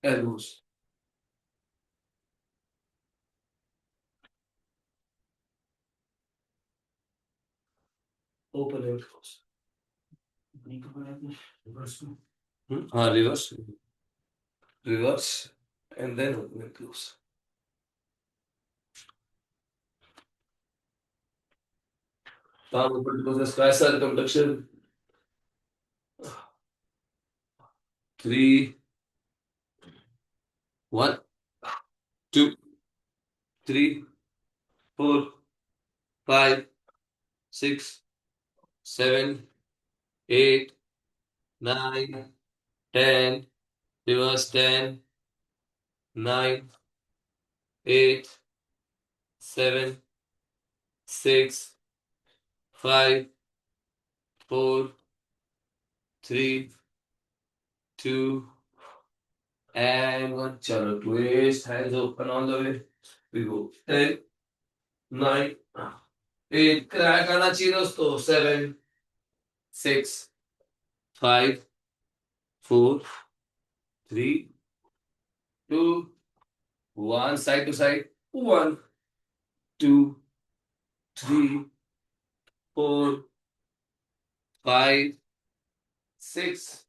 elbows. Open and close. Reverse. Reverse. And then open and close. Palm open to the sky circumduction. 3, 1, 2, 3, 4, 5, 6, 7, 8, 9, 10. Reverse 10, 9, 8, 7, 6, 5, 4, 3, 2, and 1. Chalo, twist, hands open all the way. We go 10, 9, 8. Crack आना चाहिए दोस्तों. 7, 6, 5, 4, 3, 2, 1. Side to side. 1, 2, 3, 4, 5, 6,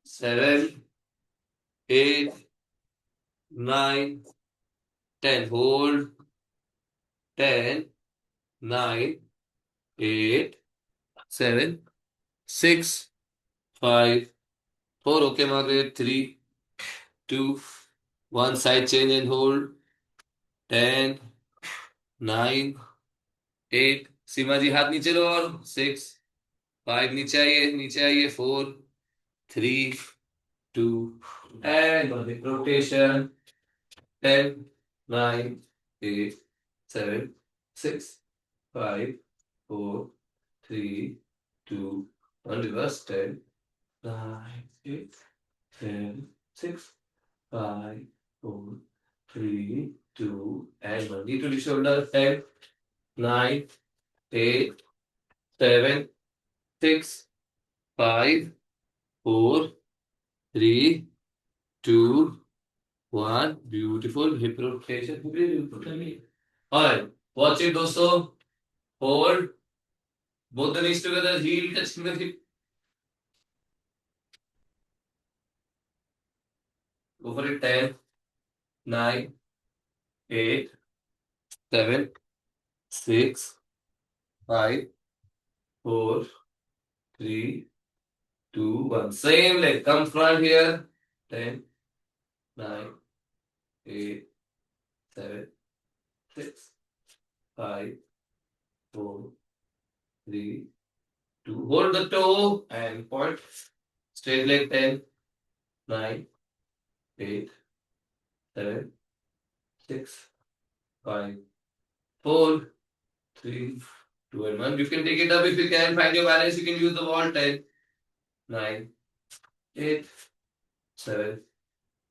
7, 8, 9, 10. Hold. 10, 9, 8, 7, 6, 5, 4. Okay, Margaret. 3, 2, 1. Side change and hold. 10, 9, 8. सीमा जी हाथ नीचे लो और 6, 5. नीचे आइए 4, 3, 2, and rotation. 10, 9, 8, 7, 6, 5, 4, 3, 2, 1. Reverse. 10, 9, 8, 7, 6, 5, 4, 3, 2, and 1. Knee to the shoulder. 10, 9, 8, 7, 6, 5, 4, 3, 2, 1. Beautiful hip rotation. Alright, watch it, dosto. Hold. Both the knees together. Heel touching the hip. Go for it. 10, 9, 8, 7, 6, 5, 4, 3, 2, 1. Same leg. Come front here. 10, 9, 8, 7, 6, 5, 4, 3, 2. Hold the toe and point. Straight leg. 10, 9, 8, 7, 6, 5, 4, 3, 2, and 1. You can take it up if you can. Find your balance. You can use the wall. 10, 9, 8, 7,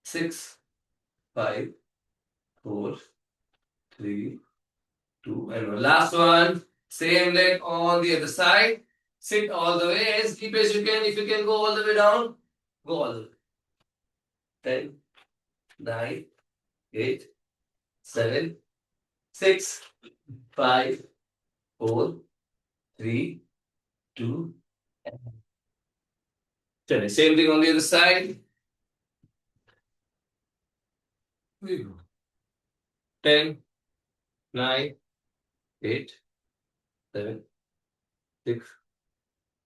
6, 5, 4, 3, 2, and 1. Last one. Same leg on the other side. Sit all the way as deep as you can. If you can go all the way down, go all the way. 10, 9, 8, 7, 6, 5, 4, 3, 2. Same thing on the other side. We go. 10, 9, 8, 7, 6,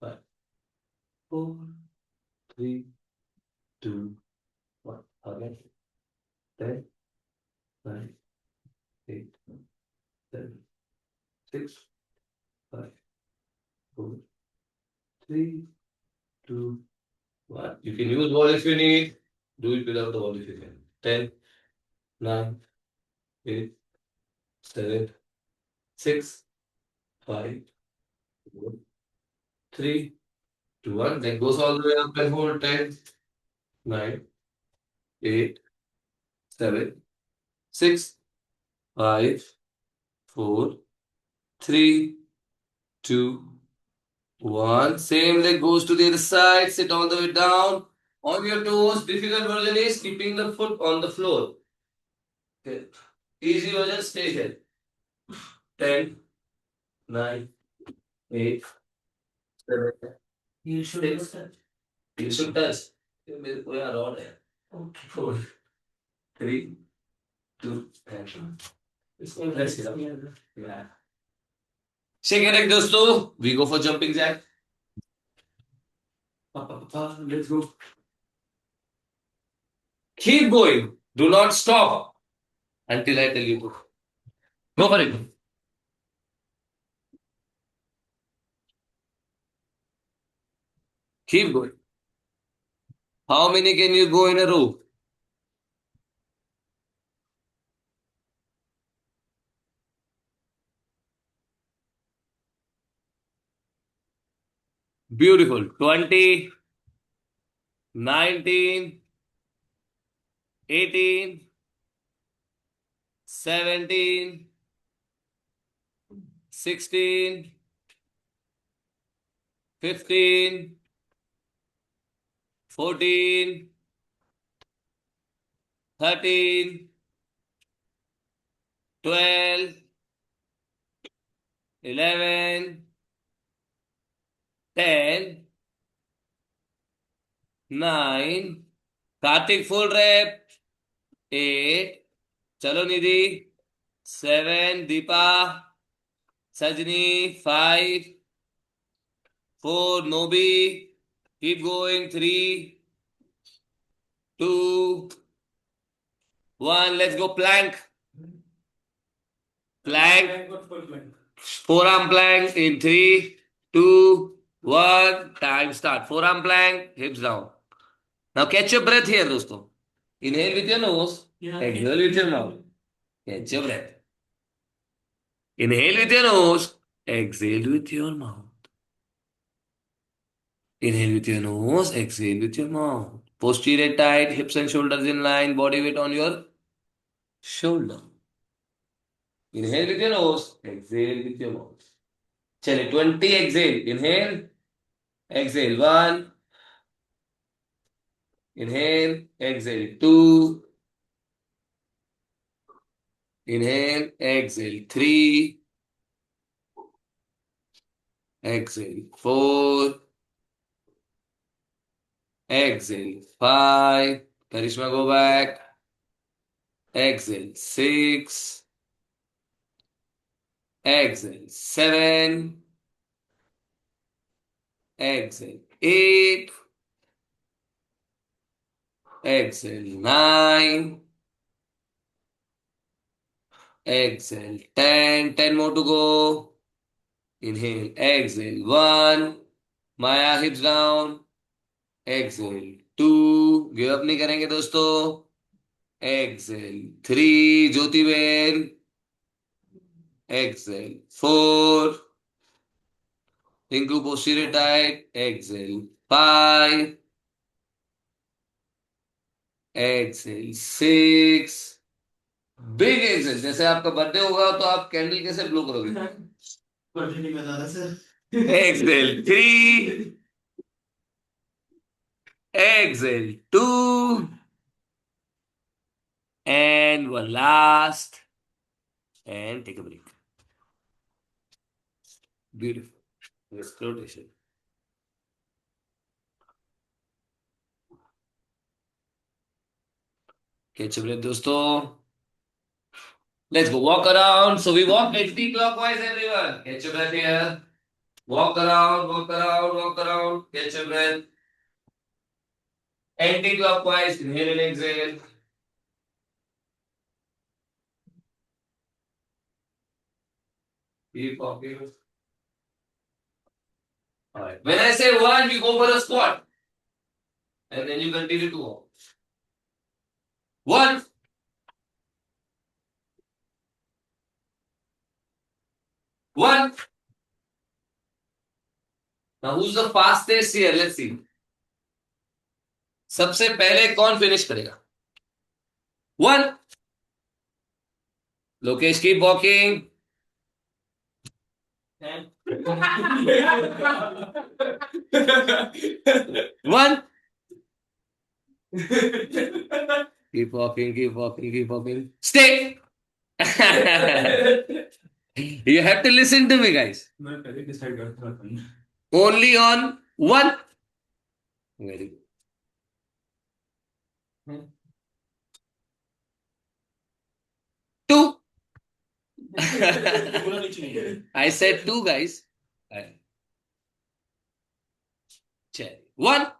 5, 4, 3, 2, 1. Again. 10, 9, 8, 7, 6, 5, 4, 3, 2, 1. You can use wall if you need. Do it without the wall if you can. 10, 9, 8, 7, 6, 5, 4, 3, 2, 1. Then goes all the way up and hold. 10, 9, 8, 7, 6, 5, 4, 3, 2, 1. Same leg goes to the other side. Sit all the way down. On your toes. Difficult version is keeping the foot on the floor. Okay. Easy version, stay here. 10, 9, 8, 7. You should touch. You should touch. मेरे को यहाँ rod है. 4, 3, 2, and let's get up. Yeah. Shake your leg, दोस्तों. We go for jumping jack. Let's go. Keep going. Do not stop until I tell you to. Go for it. Keep going. How many can you go in a row? Beautiful. 20, 19, 18, 17, 16, 15, 14, 13, 12, 11, 10, 9. Karthik full rep. 8. Chalo Nidhi. 7. Deepa. Sajni. 5. 4. Nobi. Keep going. 3, 2, 1. Let's go plank. Plank. Forearm plank in 3, 2, 1. Time start. Forearm plank. Hips down. Now catch your breath here, dosto. Inhale with your nose. Exhale with your mouth. Catch your breath. Inhale with your nose. Exhale with your mouth. Inhale with your nose. Exhale with your mouth. Posterior tight. Hips and shoulders in line. Body weight on your shoulder. Inhale with your nose. Exhale with your mouth. Chale, 20 exhale. Inhale. Exhale. 1. Inhale. Exhale. 2. Inhale. Exhale. 3. Exhale. 4. Exhale. 5. Karishma, go back. Exhale. 6. Exhale. 7. Exhale. 8. Exhale. 9. Exhale. 10. 10 more to go. Inhale. Exhale. 1. Maya, hips down. Exhale. 2. Give up नहीं करेंगे दोस्तों. Exhale. 3. Jyoti ben. Exhale. 4. Rinku posterior tight. Exhale. 5. Exhale. 6. Big exhale. जैसे आपका birthday होगा तो आप candle कैसे blow करोगे? बर्थडे नहीं बता रहा sir. Exhale. 3. Exhale. 2. And one last. And take a break. Beautiful. Yes, rotation. Catch a breath, दोस्तों. Let's go walk around. So we walk anti-clockwise, everyone. Catch your breath here. Walk around, walk around, walk around. Catch your breath. Anti-clockwise. Inhale and exhale. Keep walking. All right. When I say 1, you go for a squat. And then you continue to walk. 1. 1. Now who's the fastest here? Let's see. सबसे पहले कौन finish करेगा? 1. Lokesh, keep walking. 1. Keep walking, keep walking, keep walking. Stay! You have to listen to me, guys. Only on one. Very good. Two. I said two, guys. Check. One.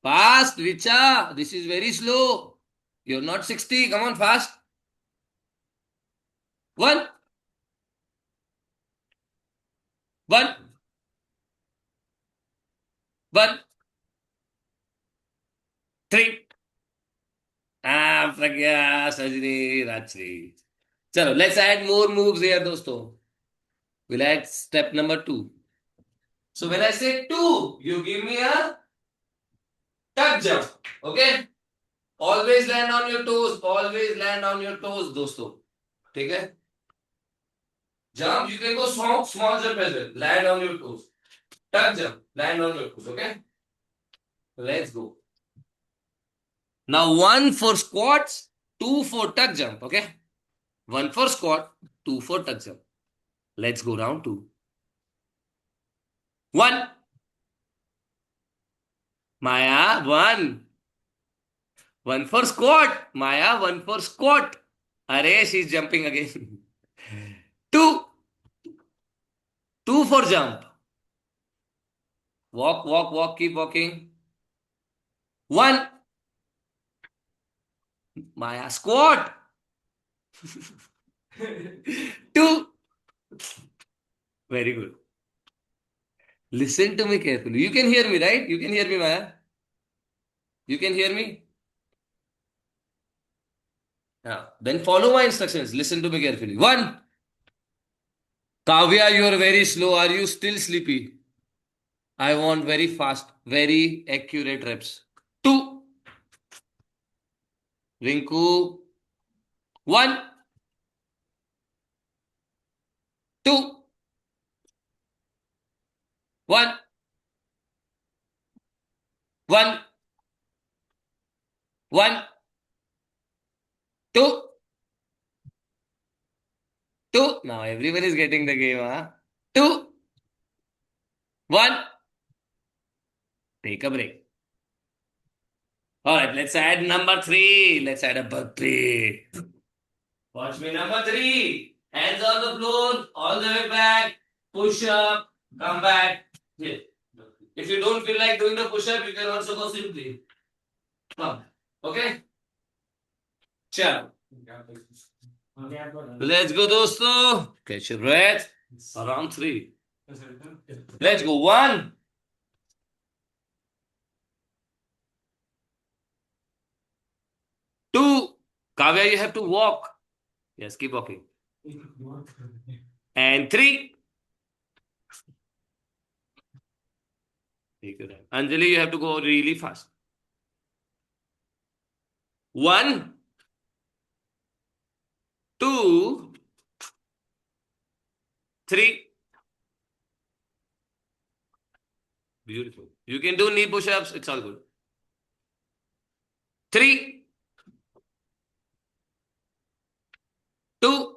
Fast, Richa. This is very slow. You're not 60. Come on, fast. One. One. One. Three. Ah, Pragya, Sajini, Rajni. Chalo, let's add more moves here, dosto. We'll add step number two. So when I say two, you give me a tuck jump. Okay? Always land on your toes. Always land on your toes, dosto. ठीक है? Jump, you can go small jump as well. Land on your toes. Tuck jump, land on your toes. Okay? Let's go. Now one for squats, two for tuck jump. Okay? One for squat, two for tuck jump. Let's go round two. One. Maya, one. One for squat. Maya, one for squat. Arey, she's jumping again. Two. Two for jump. Walk, walk, walk, keep walking. One. Maya, squat. Two. Very good. Listen to me carefully. You can hear me, right? You can hear me, Maya. You can hear me? Yeah. Then follow my instructions. Listen to me carefully. One. Kavya, you are very slow. Are you still sleepy? I want very fast, very accurate reps. Two. Rinku. One. Two. One. One. One. Two. Two. Now everyone is getting the game, huh? Two. One. Take a break. All right, let's add number three. Let's add a birthday. Watch me, number three. Hands on the floor, all the way back. Push up, come back. Here. If you don't feel like doing the push up, you can also go simply. Come. Okay? Chalo. Let's go, dosto. Catch your breath. Around three. Let's go. One. Two. Kavya, you have to walk. Yes, keep walking. And three. Take your time. Anjali, you have to go really fast. One. Two. Three. Beautiful. You can do knee push-ups. It's all good. Three. Two.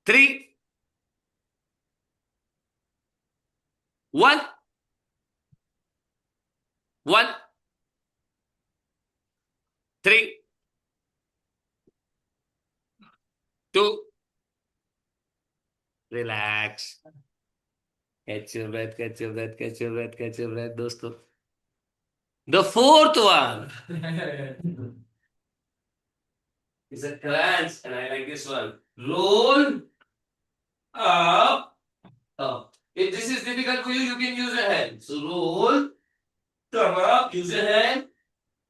Three. One. One. Three. Two. Relax. Catch your breath, catch your breath, catch your breath, catch your breath, dosto. The fourth one is a crunch, and I like this one. Roll up, up. If this is difficult for you, you can use your hand. So roll, come up, use your hand.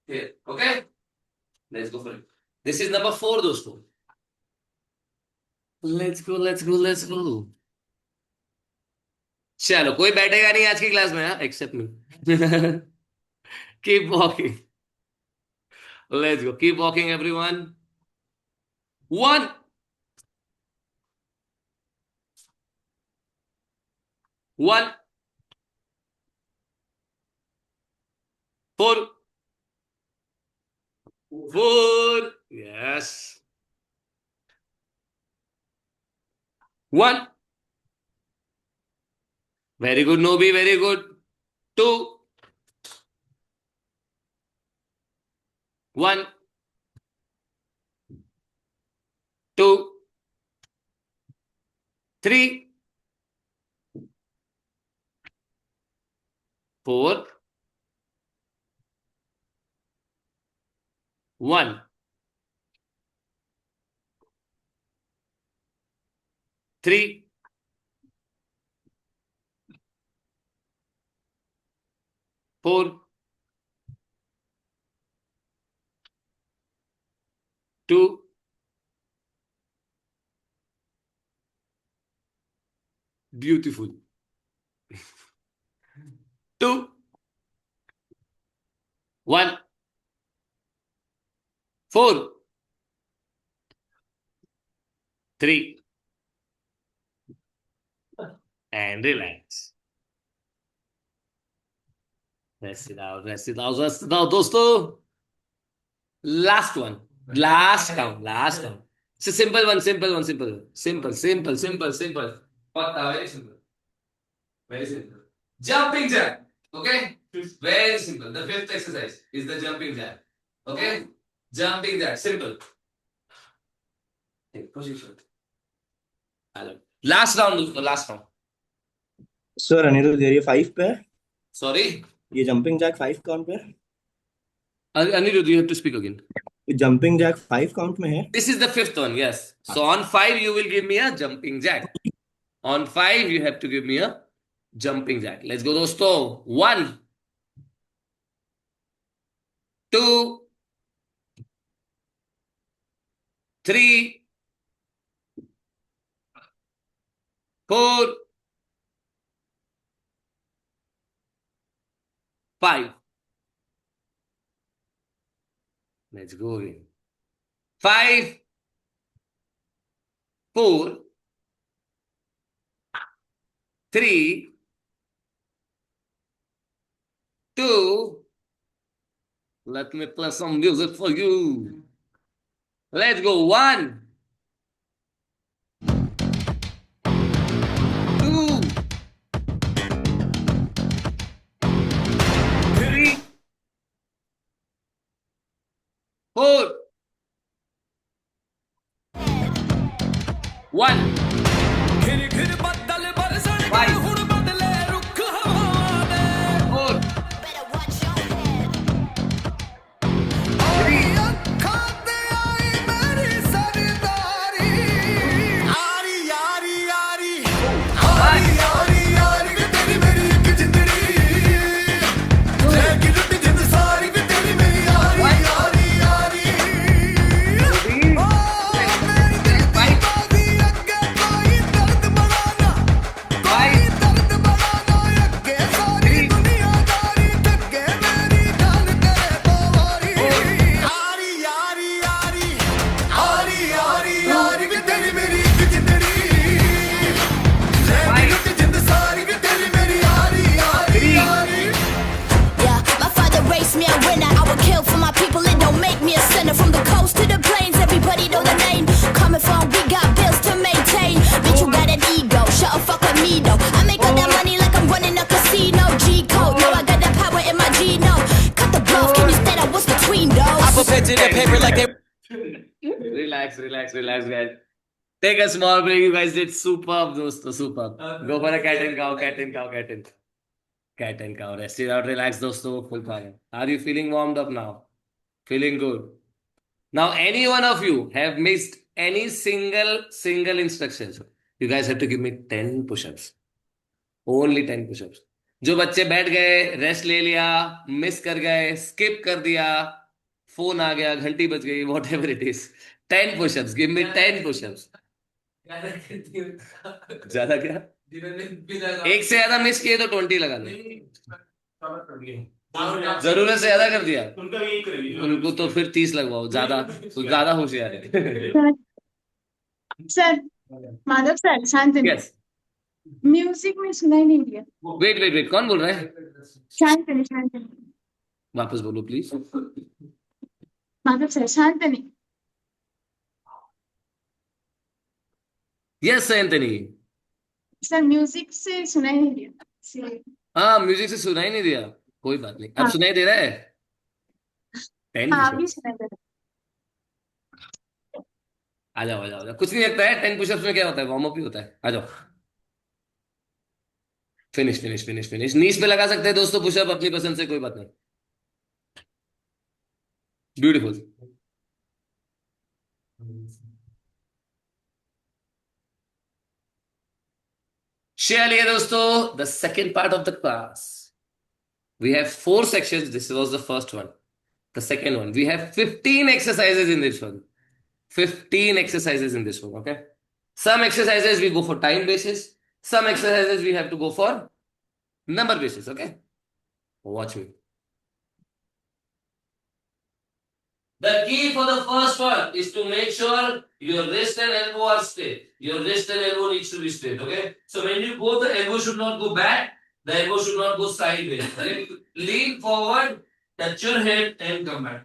Here, okay? Let's go for it. This is number four, dosto. Let's go, let's go, let's go. चलो कोई बैठेगा नहीं आज की class में except me keep walking let's go keep walking everyone one one 4 4 yes 1 very good Nobi very good 2 1 2 3 4 1 3 4 2 beautiful 2 1 4 3 and relax rest it out rest it out rest it out दोस्तों last one last count it's a simple one simple पता very simple very simple jumping jack okay very simple the fifth exercise is the jumping jack okay jumping jack simple take position hello last round दोस्तों last round sir Anirudh ये 5 पे है sorry ये jumping Jack 5 count पे है Anirudh you have to speak again ये jumping Jack 5 count में है this is the fifth one yes so on 5 you will give me a jumping jack on 5 you have to give me a jumping jack let's go दोस्तों 1 2 3 4 5 let's go again 5 4 3 2 let me play some music for you let's go 1 2 3 4 1 5 4 relax guys take a small break you guys did superb dosto superb go for a cat and cow rest it out relax dosto full fire are you feeling warmed up now feeling good now any one of you have missed any single instructions you guys have to give me 10 push-ups only 10 push-ups जो बच्चे बैठ गए rest ले लिया miss कर गए skip कर दिया फोन आ गया घंटी बज गई what ever it is 10 pushups give me 10 pushups ज्यादा क्या एक से ज्यादा मिस किए तो 20 लगा लो जरूरत से ज्यादा कर दिया उनको तो फिर 30 लगवाओ ज्यादा होशियार है सर माधव सर शांत यस म्यूजिक में सुनाई नहीं दिया वेट कौन बोल रहा है शांत वापस बोलो please. Madhav sir Shantani. Yes Anthony. Sir music से सुनाई नहीं दिया हाँ, म्यूजिक से सुनाई नहीं दिया। कोई बात नहीं, अब हाँ। सुनाई दे रहा है। 10 हाँ अभी पुशअप्स। सुनाई दे आ जाओ आ जाओ आ जाओ, कुछ नहीं लगता है। 10 पुशअप्स में क्या होता है, वार्म अप ही होता है। आ जाओ। Finish finish finish finish. Knees पे लगा सकते हैं दोस्तों पुशअप अपनी पसंद से, कोई बात नहीं। ब्यूटीफुल। चलिए दोस्तों, the second part of the class. We have 4 sections. This was the first one. The second one, we have 15 exercises in this one. 15 exercises in this one, okay? Some exercises we go for time basis. Some exercises we have to go for number basis, okay? Watch me. The key for the first one is to make sure your wrist and elbow are straight. Your wrist and elbow needs to be straight, okay? So when you go, the elbow should not go back. The elbow should not go sideways. Right? Lean forward, touch your head and come back.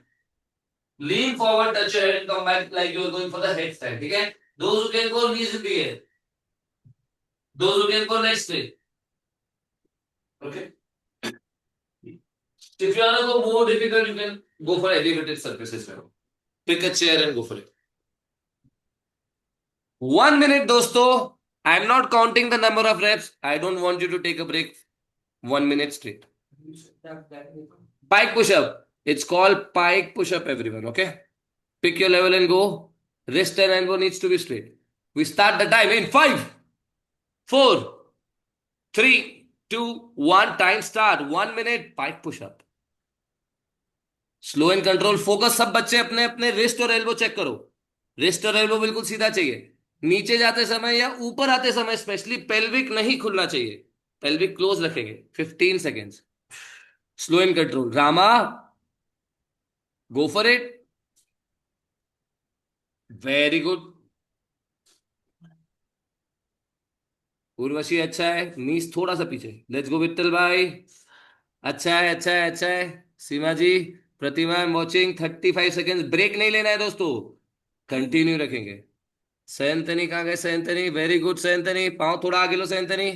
Lean forward, touch your head and come back like you are going for the headstand. Okay? Those who can go knees in the air. Those who can go legs straight. Okay? If you want to go more difficult, you can go for elevated surfaces now. Pick a chair and go for it. 1 minute, dosto. I'm not counting the number of reps. I don't want you to take a break. 1 minute straight. Pike push up. It's called pike push up, everyone. Okay? Pick your level and go. Wrist and elbow needs to be straight. We start the time in 5, 4, 3, 2, 1. Time start. 1 minute. Pike push up. Slow and control focus. सब बच्चे अपने अपने wrist और elbow check करो। Wrist और elbow बिल्कुल सीधा चाहिए। नीचे जाते समय या ऊपर आते समय स्पेशली पेल्विक नहीं खुलना चाहिए। पेल्विक क्लोज रखेंगे। 15 seconds. Slow and control. Rama, go for it. Very good. Urvashi अच्छा है। नीस थोड़ा सा पीछे। लेट्स गो विट्ठल भाई। अच्छा है अच्छा है अच्छा है। Seema ji, Pratima, I am watching. 35 seconds. Break नहीं लेना है दोस्तों, कंटिन्यू रखेंगे। सैंतनी कहाँ गए? Santani, very good Santani. पाँव थोड़ा आगे लो सैंतनी।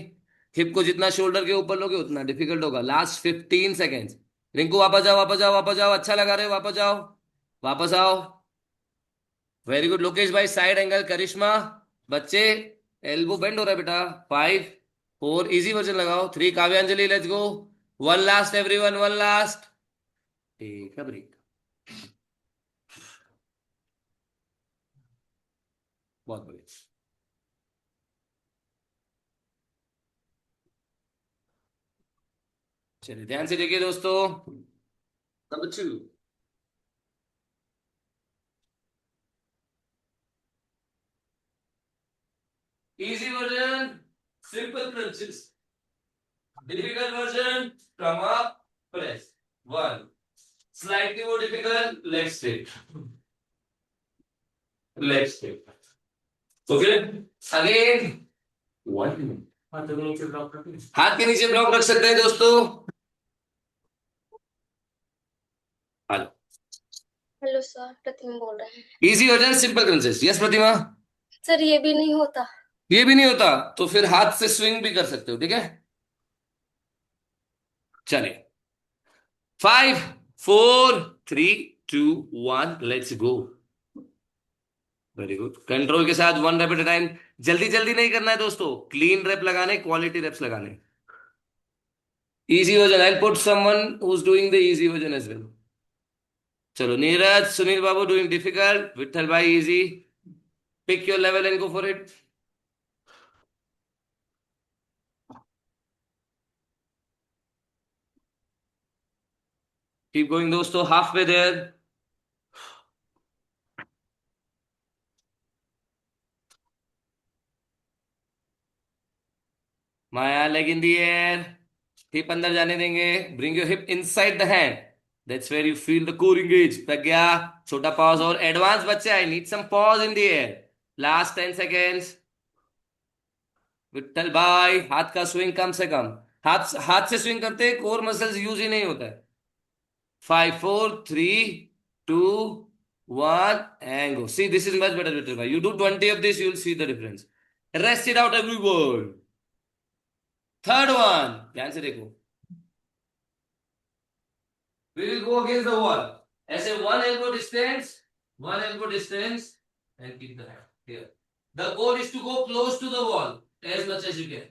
हिप को जितना शोल्डर के ऊपर लोगे उतना डिफिकल्ट होगा। Last 15 seconds. रिंकू वापस जाओ वापस जाओ वापस जाओ। अच्छा लगा रहे हो, वापस जाओ वापस आओ। वेरी गुड लोकेश भाई। Side angle. करिश्मा, बच्चे एल्बो बेंड हो रहा है बेटा। 5, 4, इजी वर्जन लगाओ। 3, Kavyanjali, let's go. 1 last everyone, 1 last. Take a break. बहुत बढ़िया। चलिए ध्यान से देखिए दोस्तों। Number 2, easy version, simple crunches. Difficult version, come up, press. 1. Slightly more difficult, leg straight. Leg straight. Okay? Again. 1 minute. हाथ के नीचे ब्लॉक रख सकते हैं दोस्तों। हेलो। हेलो सर, प्रतिमा बोल रहे हैं। Easy version, simple crunches. Yes Pratima. Sir ये भी नहीं होता। ये भी नहीं होता तो फिर हाथ से स्विंग भी कर सकते हो, ठीक है? चलिए 5, 4, 3, 2, 1, let's go. Very good. Control के साथ 1 रेप एट अ टाइम। जल्दी जल्दी नहीं करना है दोस्तों। क्लीन रेप लगाने, क्वालिटी रेप्स लगाने। Easy version, I put someone who is doing the easy version as well. चलो Neeraj, Sunil Babu doing difficult, Vitthal bhai easy. Pick your level and go for it. Keep going दोस्तों, half way there. Maya, leg in the air. Hip अंदर जाने देंगे। Bring your hip inside the hand. That's where you feel the core engage. Pragya, छोटा pause और advance बच्चे, I need some pause in the air. Last 10 seconds. Vitthal भाई, हाथ का swing कम से कम। हाथ हाथ से स्विंग करते कोर मसल्स यूज ही नहीं होता है। 5, 4, 3, 2, 1, and go. See, this is much better, Vitribai. You do 20 of this, you'll see the difference. Rest it out, everyone. Third one. ध्यान से देखो. We will go against the wall. ऐसे one elbow distance, and keep the hand here. The goal is to go close to the wall as much as you can.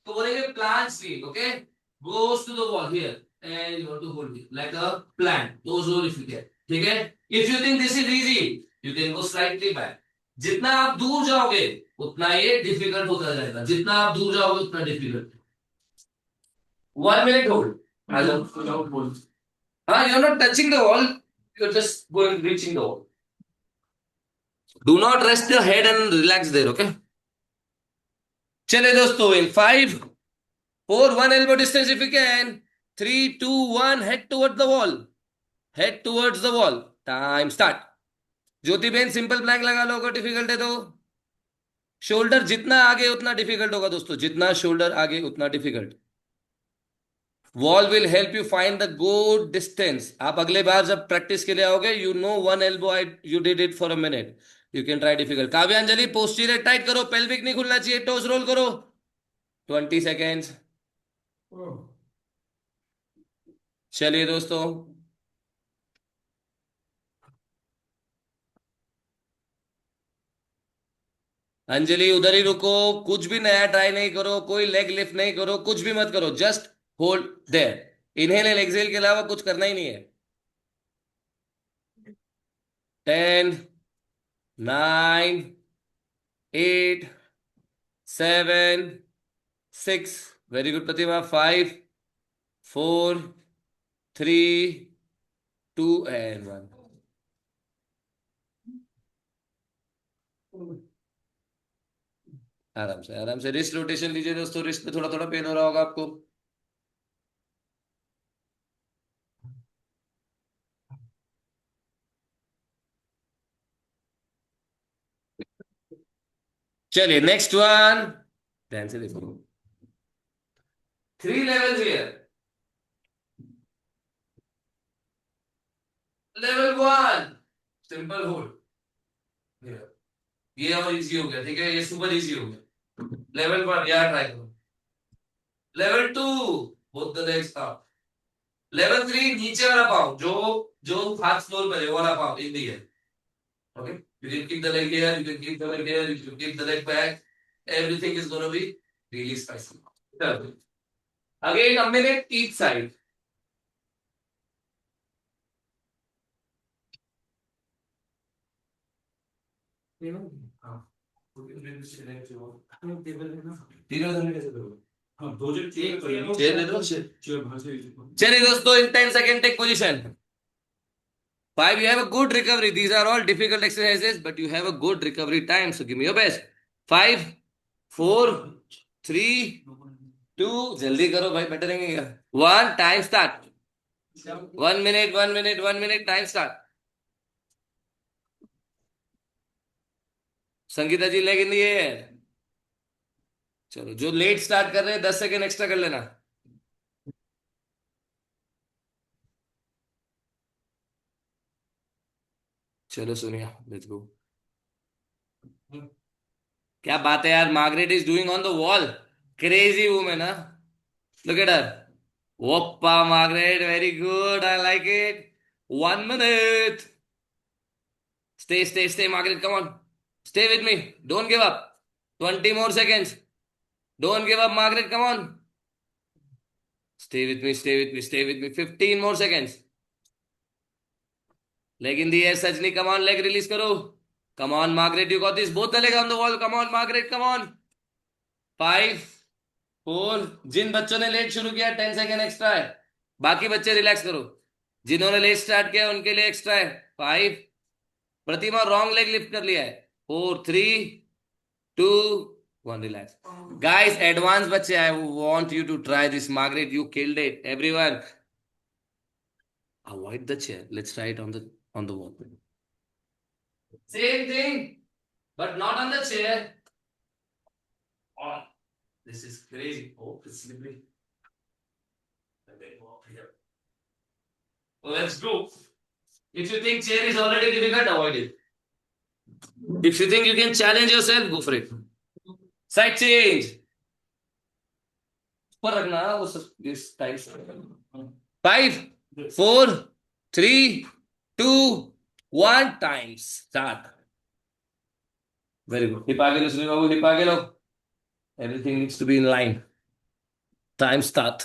तो बोलेंगे plant swing, okay? Goes to the wall here, and you want to hold it like a plant. Those roll if you can. ठीक है? If you think this is easy, you can go slightly back. जितना आप दूर जाओगे, उतना ये difficult होता जाएगा. जितना आप दूर जाओगे, उतना difficult. 1 minute hold. You're not touching the wall. You're just going reaching the wall. Do not rest your head and relax there, okay? चले दोस्तों, in 5, 4, 1 elbow distance if you can. 3, 2, 1, head towards the wall. Head towards the wall. Time start. Jyoti ben simple plank लगा लो अगर difficult है तो. Shoulder जितना आगे उतना डिफिकल्ट होगा दोस्तों. जितना शोल्डर आगे उतना difficult. Wall will help you find the good distance. आप अगले बार जब प्रैक्टिस के लिए आओगे, you know 1 elbow you did it for a minute. You can try difficult. काव्यांजलि पोस्टीरियर टाइट करो, पेल्विक नहीं खुलना चाहिए, टोस रोल करो. 20 सेकेंड्स. चलिए दोस्तों, अंजलि उधर ही रुको. कुछ भी नया ट्राई नहीं करो, कोई लेग लिफ्ट नहीं करो, कुछ भी मत करो. Just hold their. Inhale and exhale के अलावा कुछ करना ही नहीं है. 10, 9, 8, 7, 6. Very good Pratima. 5, 4, 3, 2 and 1. आराम से रिस्ट रोटेशन लीजिए दोस्तों. रिस्ट पे थोड़ा थोड़ा पेन हो रहा होगा आपको. चलिए नेक्स्ट वन. ध्यान से देखो. 3 levels here. Level 1, simple hold. ये और इजी हो गया. ठीक है, ये सुपर इजी हो गया. लेवल 1 यार ट्राई करो. Level 2, both the legs up. Level 3, नीचे वाला पाँव जो जो हाथ फ्लोर पर है, वो वाला पाँव इन दी है. Okay, you can keep the leg here, you can keep the leg here, you can keep the leg back. Everything is going to be really spicy. Again, a minute each side. चलिए दोस्तों, in 10 seconds take position. 5, you have a good recovery. These are all difficult exercises, but you have a good recovery time. So give me your best. 5, 4, 3, 2. जल्दी करो भाई, better रहेंगे क्या. 1, time start. 1 minute, 1 minute, 1 minute, time start. Sangeeta ji leg in the है. चलो, जो let start कर रहे हैं 10 सेकेंड एक्स्ट्रा कर लेना. चलो सोनिया, लेट्स गो. क्या बात है यार. Margaret is doing on the wall. Crazy women. Look at her. ओप्पा Margaret, very good. I like it. 1 minute. Stay, Margaret. Come on. Stay with me. Don't give up. 20 more seconds. Don't give up, Margaret. Come on. Stay with me. 15 more seconds. Leg in the air, Sajni. Come on, leg release karo. Come on, Margaret. You got this. Both the legs on the wall. Come on, Margaret. Come on. 5, 4. जिन बच्चों ने late शुरू किया 10 second extra है. बाकी बच्चे relax करो. जिन्होंने let start किया उनके लिए एक्स्ट्रा है. 5. प्रतिमा रॉन्ग लेग लिफ्ट कर लिया है. 4, 3, 2, 1. Relax. Guys, advanced बच्चे, I want you to try this. Margaret, you killed it. Everyone, avoid the chair. Let's try it on the wall. Same thing, but not on the chair. Oh, this is crazy. Oh, it's slippery. And then go up here. Let's go. If you think chair is already difficult, avoid it. If you think you can challenge yourself, go for it. Side change. ऊपर रखना उस this time. 5, 4, 3, 2, 1 times. Start. Very good. Hip आगे लो सुनील बाबू, hip आगे लो. Everything needs to be in line. Time start.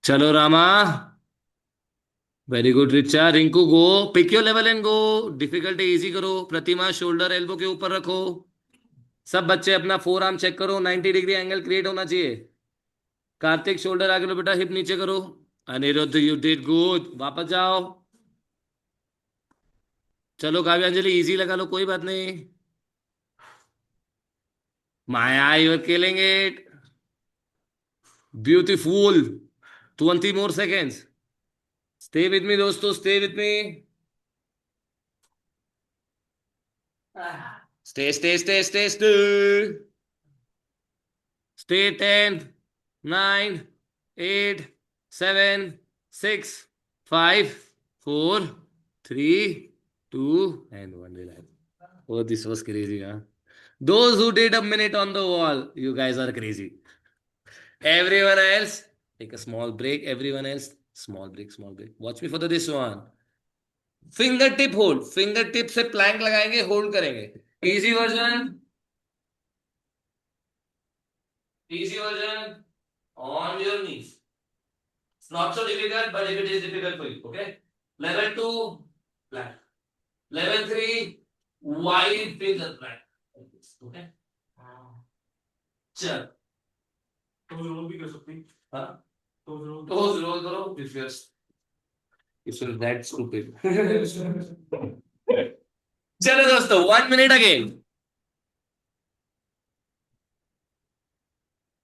चलो Rama. Very good Richa. Rinku go. Pick your level and go. Difficulty easy करो. Pratima shoulder elbow के ऊपर रखो. सब बच्चे अपना फोर आर्म चेक करो. 90 डिग्री एंगल क्रिएट होना चाहिए. कार्तिक शोल्डर आगे लो बेटा. हिप नीचे करो. Aniruddh you did good. वापस जाओ. चलो काव्यांजलि इजी लगा लो, कोई बात नहीं. Maya you are killing it. Beautiful. 20 more seconds. Stay with me दोस्तों. Stay with me. Stay, stay, stay, stay, stay. Stay 10, 9, 8, 7, 6, 5, 4, 3, 2, and 1. Relax. Oh, this was crazy, huh? Those who did a minute on the wall, you guys are crazy. Everyone else, take a small break. Everyone else, small break, small break. Watch me for this one. Finger tip hold. Finger tip से Planck लगाएंगे, hold करेंगे. Easy version. Easy version on your knees. It's not so difficult, but if it is difficult for you, okay? Level 2, plank. Level 3, wide finger plank. Okay? चल. Toes roll भी कर सकते हैं. हाँ? Toes roll. Toes roll करो. If you're that stupid. चलो दोस्तों, 1 minute again.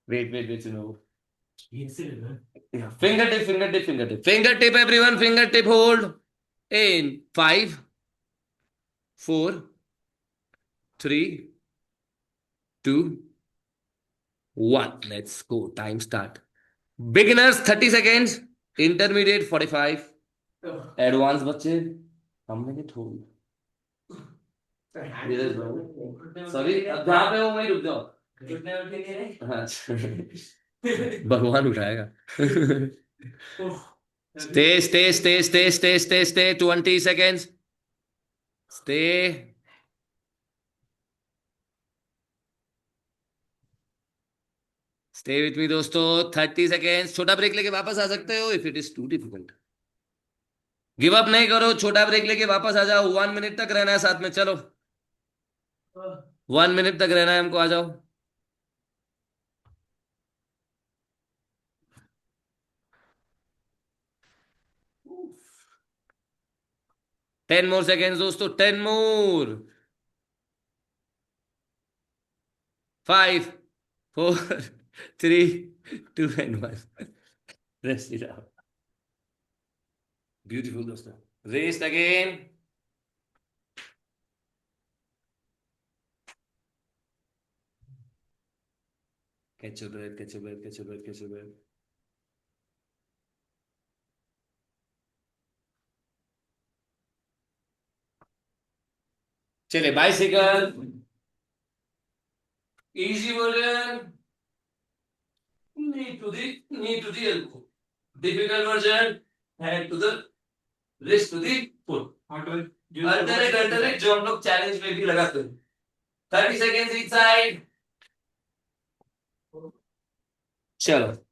Wait, you know. Yeah. Fingertip, fingertip, fingertip. Fingertip, everyone. Fingertip hold. In 5, 4, 3, 2, 1. Let's go. Time start. Beginners 30 seconds. Intermediate 45. Advanced बच्चे हमने के hold. Sorry, अब जहाँ पे हो वहीं रुक जाओ. भगवान उठाएगा. Stay. 20 seconds. Stay. Stay with me दोस्तों. 30 seconds. छोटा ब्रेक लेके वापस आ सकते हो. If it is too difficult. Give up नहीं करो. छोटा ब्रेक लेके वापस आ जाओ. 1 minute तक रहना है साथ में. चलो 1 minute तक रहना है हमको. आ जाओ. Ten more seconds दोस्तों. 10 more. 5, 4, 3, 2, and 1. Rest it out. Beautiful दोस्तों. Rest again. Catch your breath. चले bicycle. Easy version. Knee to the elbow. Difficult version. Head to the wrist to the foot. Alternate जो हम लोग challenge में भी लगाते हैं. 30 seconds each side. चलो.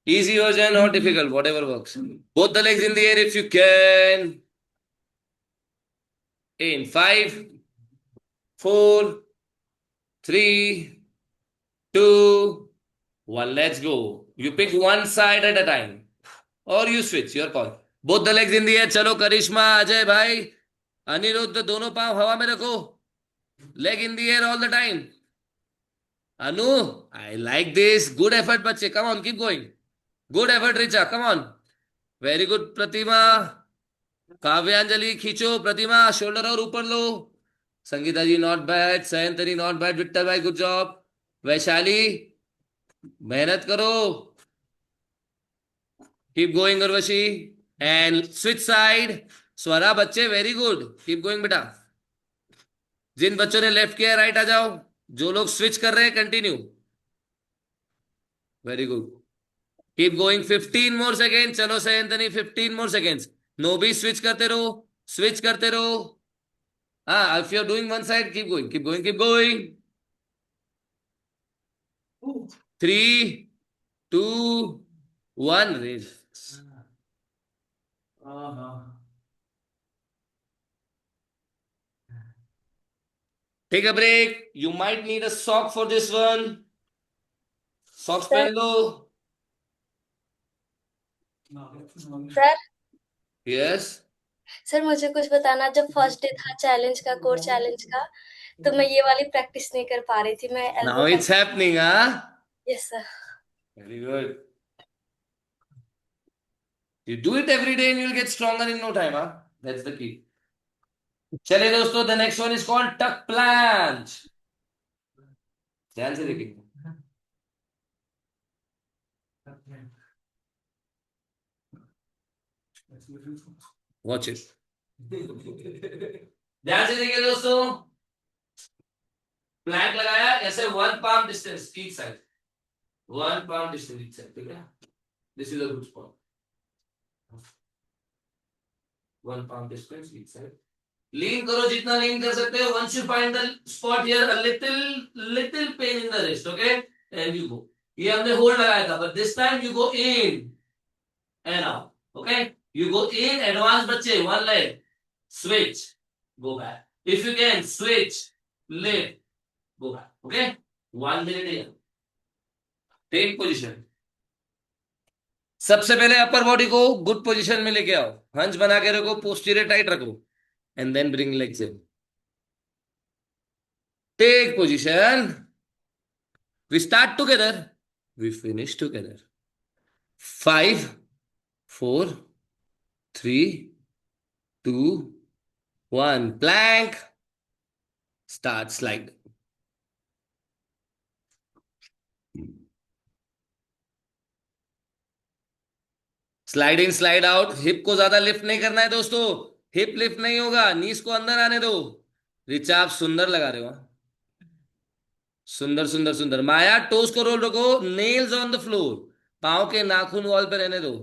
Easy version or difficult, whatever works. Both the legs in the air if you can. In 5, 4, 3, 2, 1. Let's go. You pick one side at a time. Or you switch, your call. Both the legs in the air. चलो करिश्मा, अजय भाई, अनिरुद्ध, दोनों पांव हवा में रखो. Leg in the air all the time. Anu, I like this. Good effort बच्चे. Come on, keep going. Good effort Richa. Come on. Very good प्रतिमा. काव्यांजलि खींचो. प्रतिमा शोल्डर और ऊपर लो. Sangeeta ji not bad. Sayantari not bad. Vittar bhai good job. Vaishali मेहनत करो. Keep going. Urvashi and switch side. Swara बच्चे very good, keep going बेटा. जिन बच्चों ने लेफ्ट किया राइट आ जाओ. जो लोग स्विच कर रहे हैं continue. Very good. Keep going. 15 more second. चलो से एंथनी 15 मोर सेकेंड्स. नो भी स्विच करते रहो. स्विच करते रहो. हाँ, if you are doing one side keep going, keep going, keep going. 3, 2, 1 raise. Take a break. You might need a sock for this one. Socks sir पहन लो. Sir yes. Sir मुझे कुछ बताना. जब फर्स्ट डे था challenge का, core challenge का, तो मैं ये वाली प्रैक्टिस नहीं कर पा रही थी. मैं now elbow it's happening. Yes sir. Very good. You do it every day and you'll get stronger in no time. That's the key. चलिए दोस्तों, the next one is called tuck planche. ध्यान से देखिए. Watch it. ध्यान से देखिए दोस्तों. Planck लगाया ऐसे 1 palm distance each side. 1 palm distance each side. ठीक है. This is a good spot. 1 palm distance each side. लीन करो जितना लीन कर सकते हो. Once you find the spot here, a little pain in the wrist, okay, and you go. ये हमने hold लगाया था, but this time you go in and out, okay. You go in, advance बच्चे, one leg, switch, go back. If you can switch, lift, go back, okay. 1 minute here. Take position. सबसे पहले upper body को good position में लेके आओ. Hunch बना के रखो, पोस्टीरियर टाइट रखो, and then bring legs in. Take position. We start together. We finish together. 5, 4, 3, 2, 1. Plank. Start slide. Slide in slide out. Hip को ज्यादा लिफ्ट नहीं करना है दोस्तों. हिप लिफ्ट नहीं होगा. नीस को अंदर आने दो. रिचा आप सुंदर लगा रहे हो. सुंदर सुंदर सुंदर. माया टोस को रोल रखो. Nails on the floor. पांव के नाखून वॉल पे रहने दो.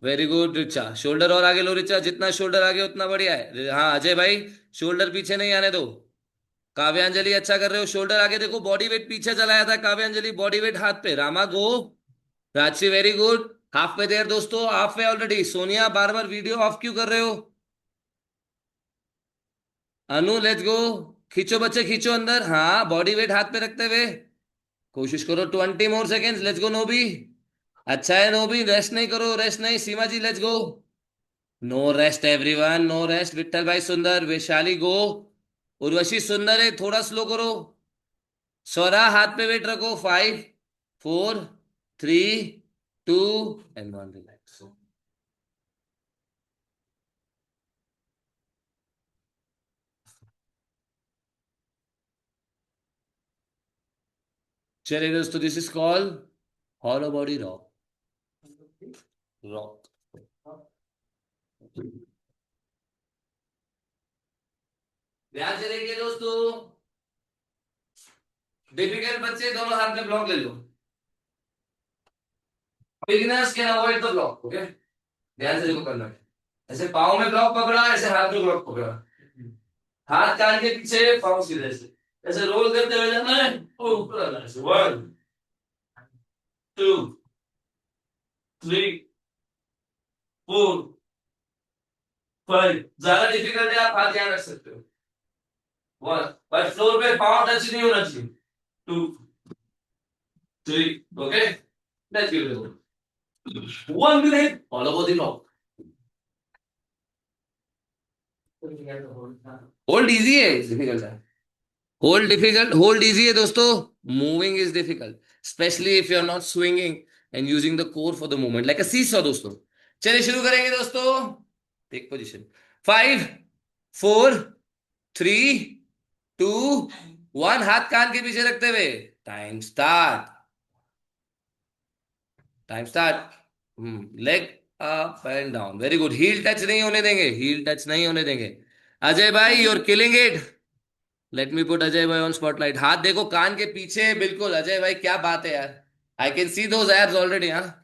Very good Richa. शोल्डर और आगे लो रिचा. जितना शोल्डर आगे उतना बढ़िया है. हाँ अजय भाई, शोल्डर पीछे नहीं आने दो. काव्यांजलि अच्छा कर रहे हो. शोल्डर आगे देखो. बॉडी वेट पीछे चलाया था काव्यांजलि. बॉडी वेट हाथ पे. रामा गो. राजसी वेरी गुड. हाफ पे देर दोस्तों. हाफ पे already. Sonia bar bar video of क्यों कर रहे हो. अनु लेट्स गो. खींचो बच्चे, खींचो अंदर. हाँ, बॉडी वेट हाथ पे रखते हुए कोशिश करो. 20 मोर सेकेंड्स. Let's go नोबी. अच्छा है नोबी. रेस्ट नहीं करो. रेस्ट नहीं. Seema ji let's go. No rest everyone. No rest. Vitthal bhai सुंदर. वैशाली गो. उर्वशी सुंदर है. थोड़ा स्लो करो. स्वरा हाथ पे वेट रखो. 5, 4, 3, 2 and 1. रिलैक्स. चलिए दोस्तों, this is called hollow body rock. Rock. ध्यान से देखिए दोस्तों. डिफिकल्ट बच्चे दोनों हाथ में ब्लॉक ले लो. Beginners can avoid the block, okay. ध्यान से देखो करना है. ऐसे पाँव में ब्लॉक पकड़ा, ऐसे हाथ में ब्लॉक पकड़ा. हाथ कान के पीछे, पाँव सीधे से ऐसे रोल करते हुए जाना है. ऊपर आना है. 1, 2, 3, 4, 5. ज्यादा डिफिकल्ट है, आप हाथ ध्यान रख सकते हो. 1, पर फ्लोर पे पाँव टच नहीं होना चाहिए. 2, 3, okay. Let's give it 1 minute. All over the rock. Hold easy है, डिफिकल्ट है. होल्ड डिफिकल्ट, होल्ड इजी है दोस्तों. Moving is difficult, especially if you are not swinging and using the core for the movement like a seesaw दोस्तों. चलिए शुरू करेंगे दोस्तों. Take position. 5, 4, 3, 2, 1. हाथ कान के पीछे रखते हुए. Time start. Time start. Leg up and down, very good. Heel touch नहीं होने देंगे, हील टच नहीं होने देंगे। अजय भाई you are killing it. Let me put Ajay भाई ऑन स्पॉटलाइट। हाथ देखो कान के पीछे, बिल्कुल अजय भाई, क्या बात है यार। I can see those abs already. हाँ,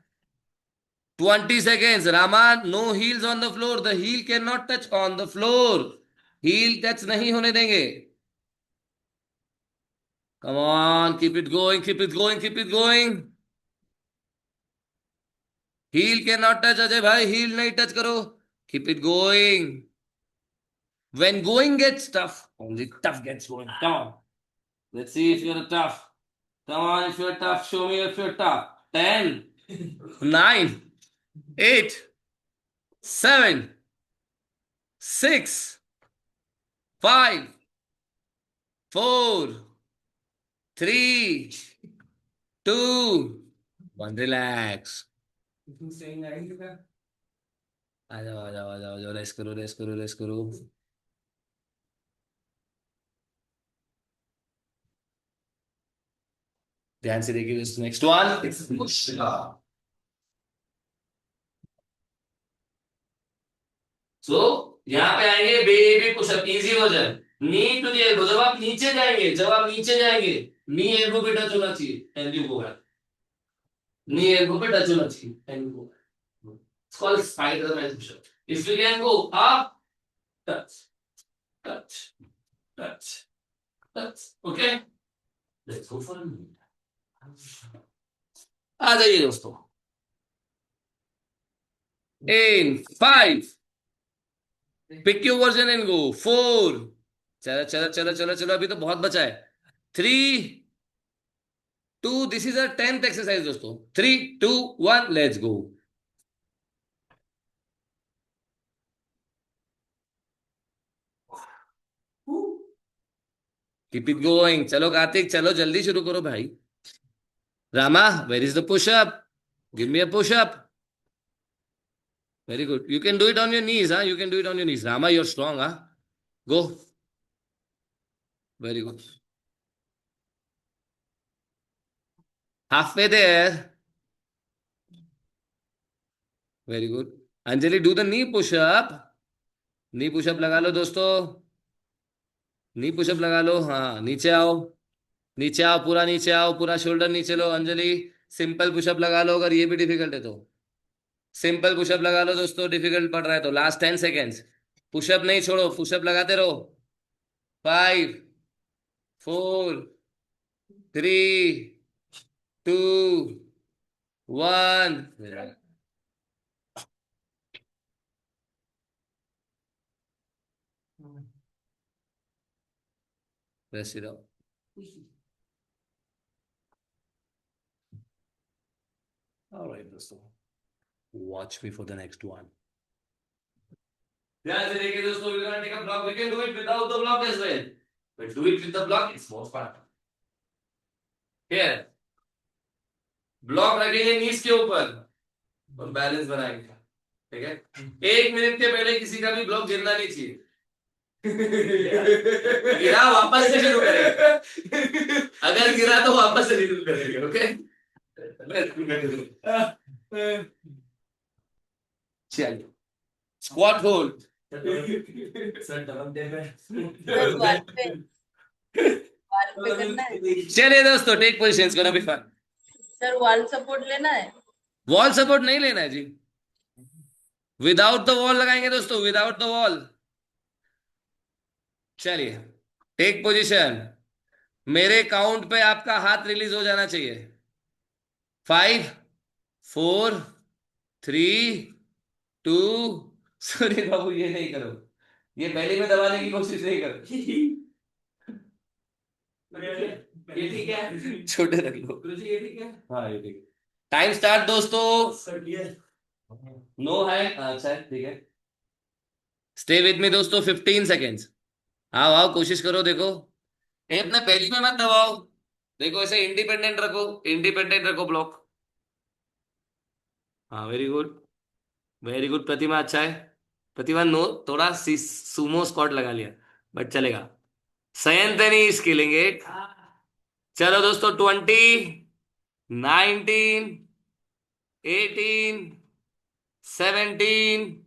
20 seconds. Raman, no heels on the floor. The heel cannot touch on the floor. Heel touch नहीं होने देंगे। Come on, keep it going, keep it going, keep it going. Heel cannot touch Ajay भाई, heel नहीं touch करो। Keep it going. When going gets tough, only tough gets going. Come on. Let's see if you're tough. Come on, if you're tough, show me if you're tough. 10, 9, 8, 7, 6, 5, 4, 3, 2, 1. Relax. आ जाओ आ जाओ आ जाओ आ जाओ, rest करो rest करो rest करो। ध्यान से देखिए, नेक्स्ट वन। सो यहाँ पे आएंगे baby pushup, easy version. Knee to the elbow, जब आप नीचे जाएंगे, जब आप नीचे जाएंगे, नी एल्बो पे टच होना चाहिए and you go back. Knee elbow पे टच होना चाहिए and you go back. It's called spiderman pushup. If you can go up, touch touch touch touch, okay. Let's go for a minute. आ जाइए दोस्तों। In 5, pick your version and go. 4, चलो चलो चलो चलो चलो, अभी तो बहुत बचा है। 3, 2, this is a 10th exercise दोस्तों। 3, 2, 1, let's go. Keep it going. चलो कार्तिक, चलो जल्दी शुरू करो भाई। Rama, where is the pushup? Give me a pushup. Very good, you can do it on your knees. हाँ, you can do it on your knees. Rama, you are strong. हाँ, go. Very good, half way there. Very good. Anjali, do the knee pushup. Knee pushup लगा लो दोस्तों, नी pushup लगा लो। हाँ, नीचे आओ, नीचे आओ, पूरा नीचे आओ, पूरा शोल्डर नीचे लो। अंजलि, सिंपल पुशअप लगा लो अगर ये भी डिफिकल्ट है तो। सिंपल पुशअप लगा लो दोस्तों, डिफिकल्ट पड़ रहा है तो। लास्ट 10 सेकेंड्स, पुशअप नहीं छोड़ो, पुशअप लगाते रहो। 5, 4, 3, 2, 1। Rest it out. All right, दोस्तों, watch me for the next one. ध्यान से देखिए दोस्तों, we're gonna take a block. We can do it without the block as well, but do it with the block, it's more fun. Here, block रखेंगे नीज के ऊपर और balance बनाएंगे, ठीक है। 1 मिनट के पहले किसी का भी ब्लॉक गिरना नहीं चाहिए। गिरा वापस से शुरू करेंगे, अगर गिरा तो वापस से शुरू करेंगे, ओके। चलिए, स्क्वाट होल्ड। सर दबंग सर वाल पे करना है। चलिए दोस्तों, take positions, gonna be fun. Sir wall support लेना है। वॉल सपोर्ट नहीं लेना है जी, विदाउट द वॉल लगाएंगे दोस्तों, विदाउट द वॉल। चलिए, टेक पोजीशन। मेरे काउंट पे आपका हाथ रिलीज हो जाना चाहिए। 5, 4, 3, 2। सुनील बाबू, ये नहीं करो, ये पहले में दबाने की कोशिश नहीं करो। ये ठीक है, छोटे रख लो। गुरुजी ये ठीक है। हाँ, ये ठीक है। टाइम स्टार्ट दोस्तों। सर ये नो है, अच्छा ठीक है। स्टे विद मी दोस्तों, 15 सेकेंड्स। आओ आओ, कोशिश करो, देखो ये अपने पहली में मत दबाओ, देखो ऐसे इंडिपेंडेंट रखो, इंडिपेंडेंट रखो ब्लॉक। हाँ, वेरी गुड, वेरी गुड प्रतिमा, अच्छा है। प्रतिमा, नो, थोड़ा सुमो स्क्वाट लगा लिया, बट चलेगा। सयंतनी इज किलिंग इट। चलो दोस्तों, 20, 19, 18, 17,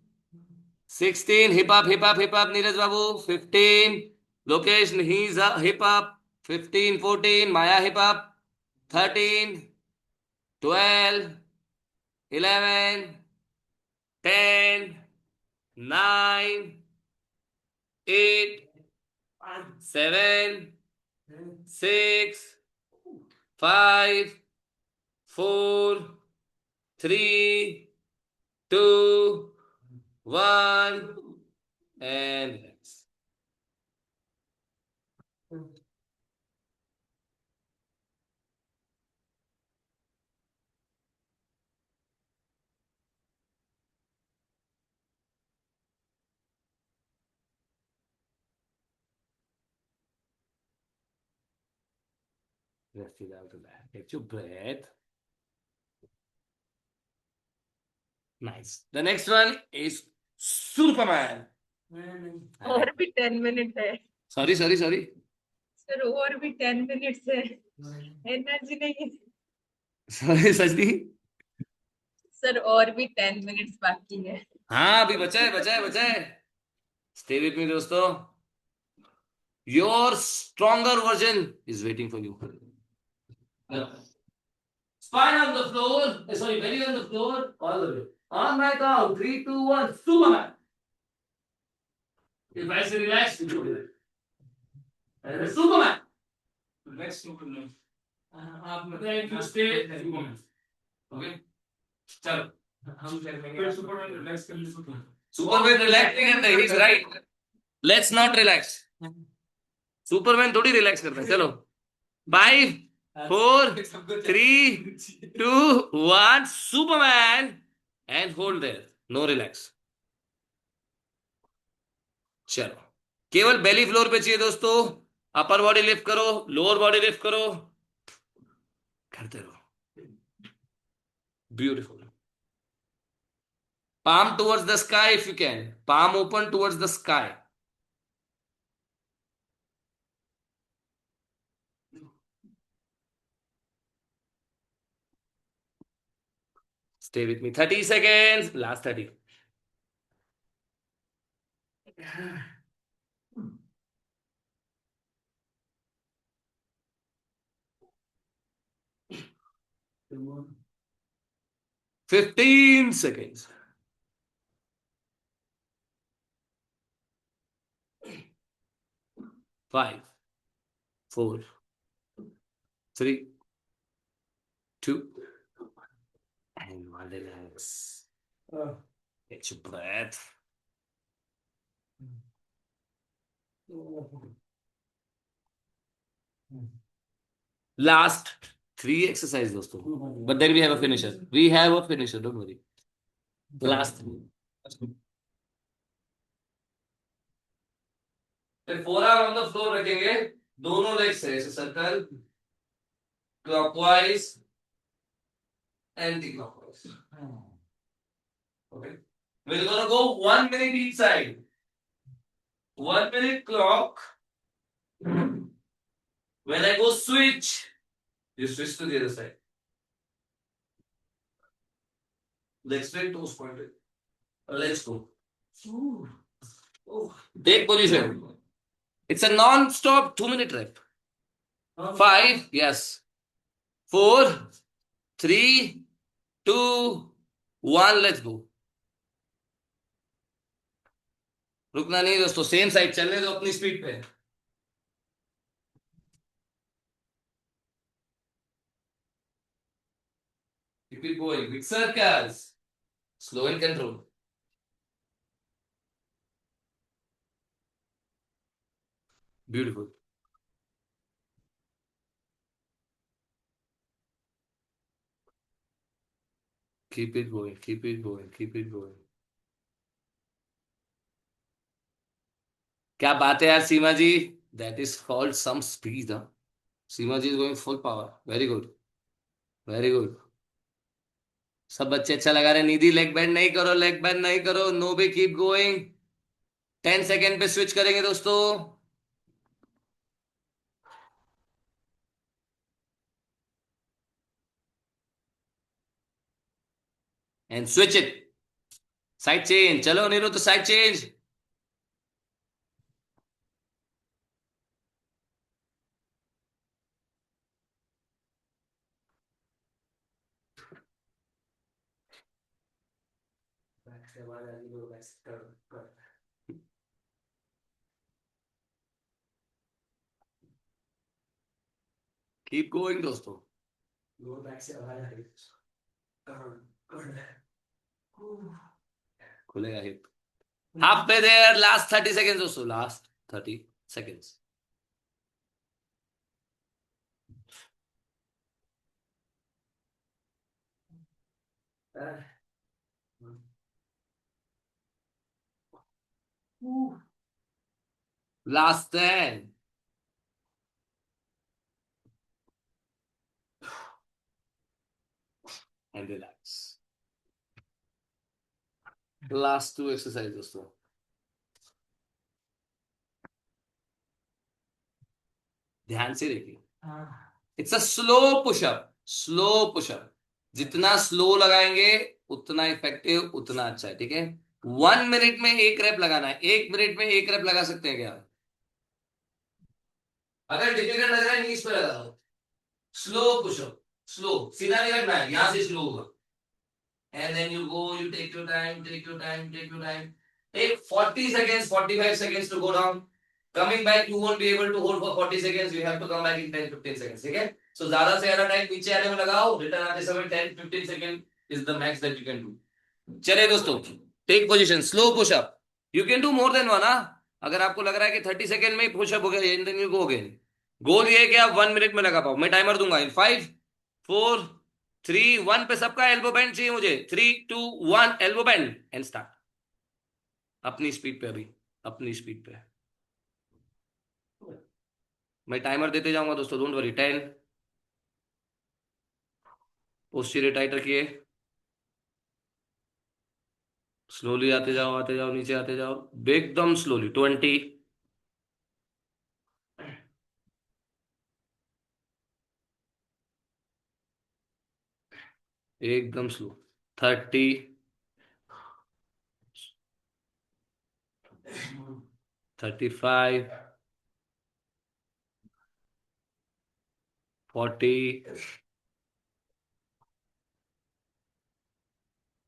16, hip up, Neeraj Babu. 15, Lokesh, he's a hip up. 15, 14, Maya hip up. 13, 12, 11, 10, 9, 8, 7, 6, 5, 4, 3, 2, 1, and relax. Rest it out, relax. Take your breath. Nice. The next one is Superman. और भी 10 minute है Sorry. Sir और भी 10 minutes है energy नहीं है Sorry, Sajdi. Sir और भी 10 मिनट्स बाकी है हाँ अभी बचा है. Stay with me, दोस्तों. Your stronger version is waiting for you. Spine on the floor. Sorry, belly on the floor. All the way. On my count. 3, 2, 1. Superman. If I say relax, you do relax. And Superman. Relax, Superman. आप Then you stay Superman. Okay. चलो. फिर Superman relax कर ले Superman. Superman relax नहीं करता. He's right. Let's not relax. Superman थोड़ी relax करता है. चलो. 5, 4, 3, 2, 1. Superman. And hold there. No relax. चलो. केवल बेली फ्लोर पे चाहिए दोस्तों. अपर बॉडी लिफ्ट करो, लोअर बॉडी लिफ्ट करो, करते रहो. Beautiful. Palm towards the sky if you can. Palm open towards the sky. Stay with me. 30 seconds. Last 30. Come on. 15 seconds. 5, 4, 3, 2, and 1. Relax. Get your breath. Last 3 exercises, दोस्तों. But then we have a finisher. Don't worry. Last 3. फिर forearm on the floor रखेंगे. दोनों legs से ऐसे circle, clockwise, anti-clockwise. Okay. We're gonna go 1 minute each side. 1 minute clock. When I go switch, you switch to the other side. Legs straight, toes pointed. Let's go. Take position. It's a non-stop 2-minute rep. 5, yes. 4, 3, 2, 1, let's go. रुकना नहीं दोस्तों. Same side चलने दो अपनी speed पे. Keep it going. Big circles. Slow and control. Beautiful. Keep it going. Keep it going. Keep it going. क्या बात है यार सीमा जी. That is called some speed. Huh? Seema ji is going full power. Very good. Very good. सब बच्चे अच्छा लगा रहे. निधि leg bend नहीं करो. नो बी कीप गोइंग. 10 सेकेंड पे स्विच करेंगे दोस्तों. And switch it. Side change, चलो Aniruddh side change. Keep going दोस्तों। लोअर बैक से आवाज आ रही है। खुलेगा hip. Half way there, last 30 seconds दोस्तों, last 30 seconds. Last 10 and relax. Last 2 exercise दोस्तों। ध्यान से देखिए, it's a slow pushup, slow pushup. जितना स्लो लगाएंगे उतना इफेक्टिव, उतना अच्छा है, ठीक है। 1 मिनट में 1 रैप लगाना है। 1 मिनट में 1 रैप लगा सकते हैं क्या? अगर डिफिकल्ट लग रहा है नीज पे लगाओ। स्लो पुशअप, स्लो, सीधा नहीं रखना है, यहां से स्लो होगा। And then you go, you take your time, take your time, take your time. Take 40 seconds, 45 seconds to go down. Coming back, you won't be able to hold for 40 seconds. You have to come back in 10, 15 seconds. ठीक है? So ज्यादा से ज्यादा time नीचे आने में लगाओ, return आते समय 10, 15 seconds is the max that you can do. चलिए दोस्तों, take position, slow pushup. You can do more than one. अगर आपको लग रहा है कि 30 सेकंड में पुशअप हो गया, देन यू गो अगेन। गोल ये है कि आप 1 मिनट में लगा पाओ। मैं टाइमर दूंगा इन 5, 4, 3, 1 पे सबका एल्बो बैंड चाहिए मुझे। 3, 2, 1 एल्बो बैंड एंड स्टार्ट। अपनी स्पीड पे, अभी अपनी स्पीड पे मैं टाइमर देते जाऊंगा दोस्तों, डोंट वरी। 10, पोस्चर टाइट रखिए, स्लोली आते जाओ नीचे आते जाओ, एकदम स्लोली। 20, एकदम स्लो। 30, 35, 40,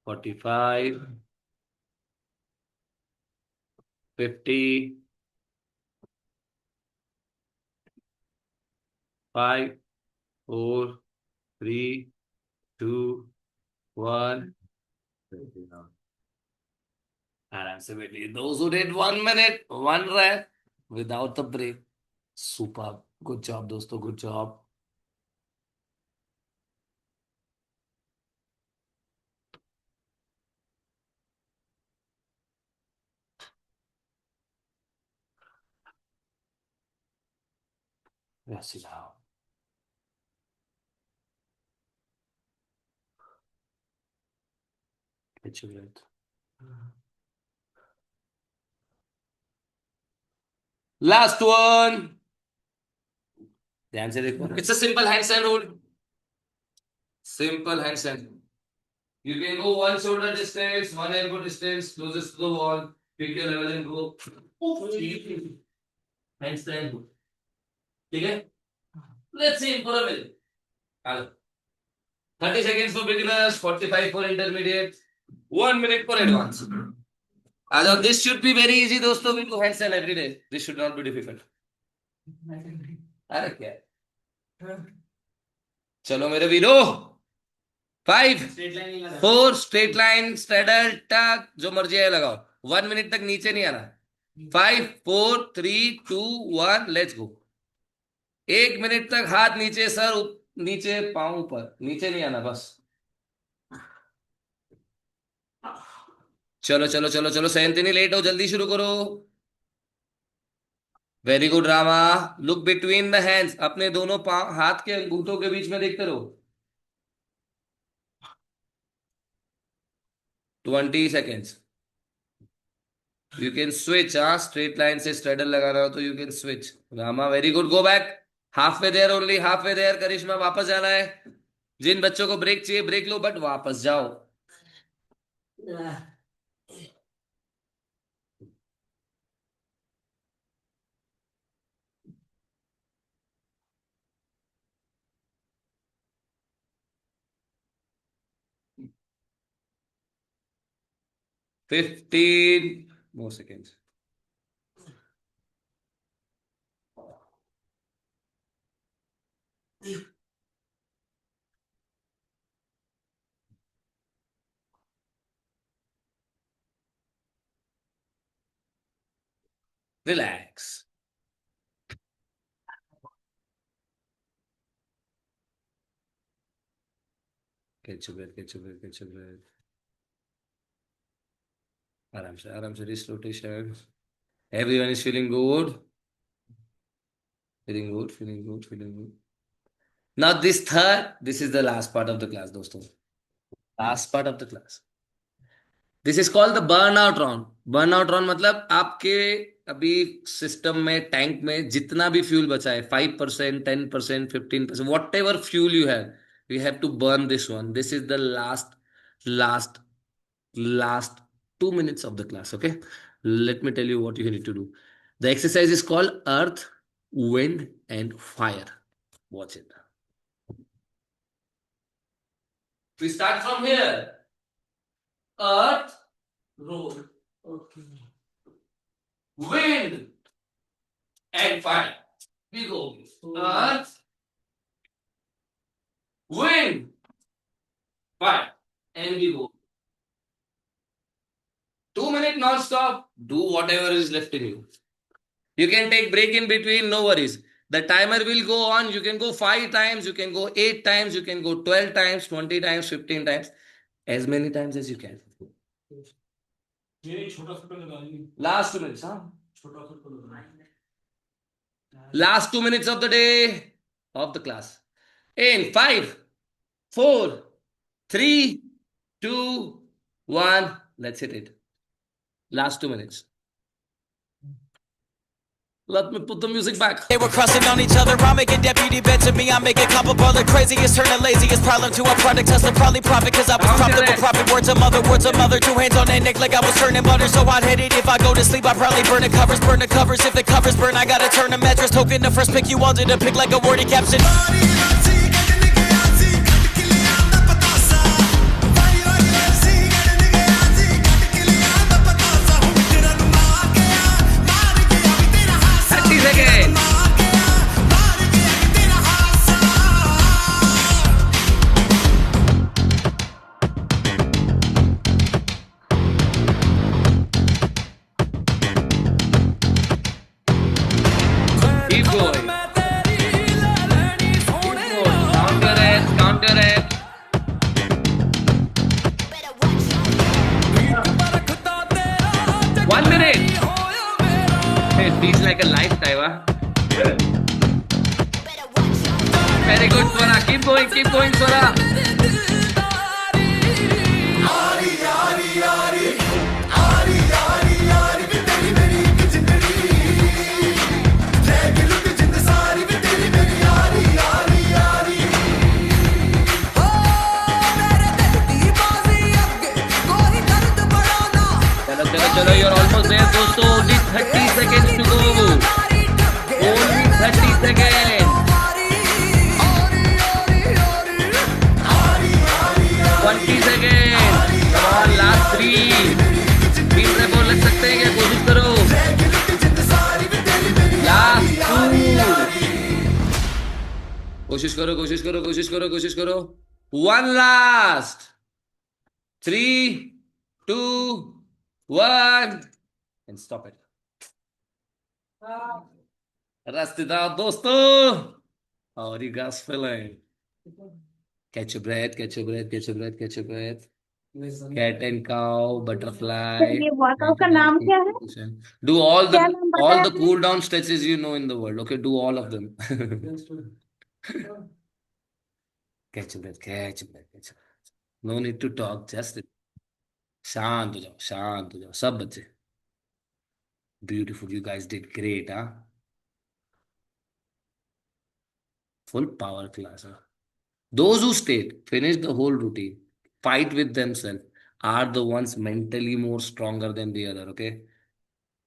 45, 50, 5, 4, 3, 2, 1। आराम से बैठिए। Those who did 1 minute, 1 rep without the break, superb, good job दोस्तों, good job। Yes, now catch your breath। Last one, ध्यान से देखो। It's a simple handstand hold, simple handstand। You can go one shoulder distance, one elbow distance, closest to the wall, pick your level and go। Handstand hold, ठीक है। Let's see for a minute। Hello, 30 seconds for beginners, 45 for intermediate, 1 minute for advanced। Also, this should be very easy दोस्तों, we do handstand every day, this should not be difficult। अरे क्या है? चलो मेरे वीरो। 5, 4, straight line, straddle, टक, जो मर्जी है लगाओ। 1 मिनट तक नीचे नहीं आना। 5, 4, 3, 2, 1, लेट्स गो। 1 मिनट तक हाथ नीचे, सर नीचे, पाँव ऊपर, नीचे नहीं आना बस। चलो चलो चलो चलो, सेंथनी लेट हो, जल्दी शुरू करो। Very good Rama. Look between the hands, अपने दोनों हाथ के अंगूठों के बीच में देखते रहो। 20 seconds. You can switch. Straight line से स्ट्रेडल लगाना हो तो you can switch. Rama very good, go back. Half way there only, half way there. Karishma वापस जाना है। जिन बच्चों को ब्रेक चाहिए ब्रेक लो, बट वापस जाओ। 15 more seconds. Relax. Catch your breath, catch your breath, catch your breath. आराम से wrist rotation. Everyone is feeling good. Feeling good, feeling good, feeling good. Now this is the last part of the class, दोस्तों. Last part of the class. This is called the burnout round. Burnout round मतलब आपके अभी system में tank में जितना भी fuel बचा है 5%, 10%, 15%, whatever fuel you have to burn this one. This is the last 2 minutes of the class. Okay, let me tell you what you need to do. The exercise is called Earth, Wind, and Fire. Watch it. We start from here. Earth, road. Okay. Wind and fire. We go. Earth, wind, fire. And we go. 2 minutes non-stop. Do whatever is left in you. You can take break in between, no worries. The timer will go on. You can go 5 times, you can go 8 times, you can go 12 times, 20 times, 15 times. As many times as you can. ये छोटा सा लगा ली Last 2 minutes, huh? छोटा सा लगा Last 2 minutes of the day of the class. In 5, 4, 3, 2, 1. Let's hit it. Last 2 minutes. Let me put the music back. They were crossing on each other, I'm making deputy bed to me, I'm making culpable, the craziest, turning laziest problem to a product, Tesla probably profit, cause I was prompted with profit, words of mother, 2 hands on their neck like I was turning butter, so hot-headed, if I go to sleep, I probably burn the covers, if the covers burn, I gotta turn the mattress, token the first pick you wanted to pick like a wordy caption. Again. Keep going. Counter it. 1 minute. It feels like a lifetime, huh? Very good, Swara. Keep going, Swara. चलो, you're almost there, दोस्तों. Only 30 seconds to go. Only 30 seconds. 20 seconds. Come on, last 3. 3 repo लग सकते हैं क्या? कोशिश करो. Last 2. कोशिश करो. 1 last. 3, 2, 1 and stop it. Rest it out, dosto. How are you guys feeling? Catch your breath. Cat and cow, butterfly. ये workout का नाम क्या है? Do all क्या नाम the बताया आपने? cool down stretches you know in the world. Okay, do all of them. Catch your breath. No need to talk, just शांत हो जाओ सब बच्चे. Beautiful, you guys did great, huh? Full power class, huh? Those who stayed, finished the whole routine, fight with themselves, are the ones mentally more stronger than the other. Okay,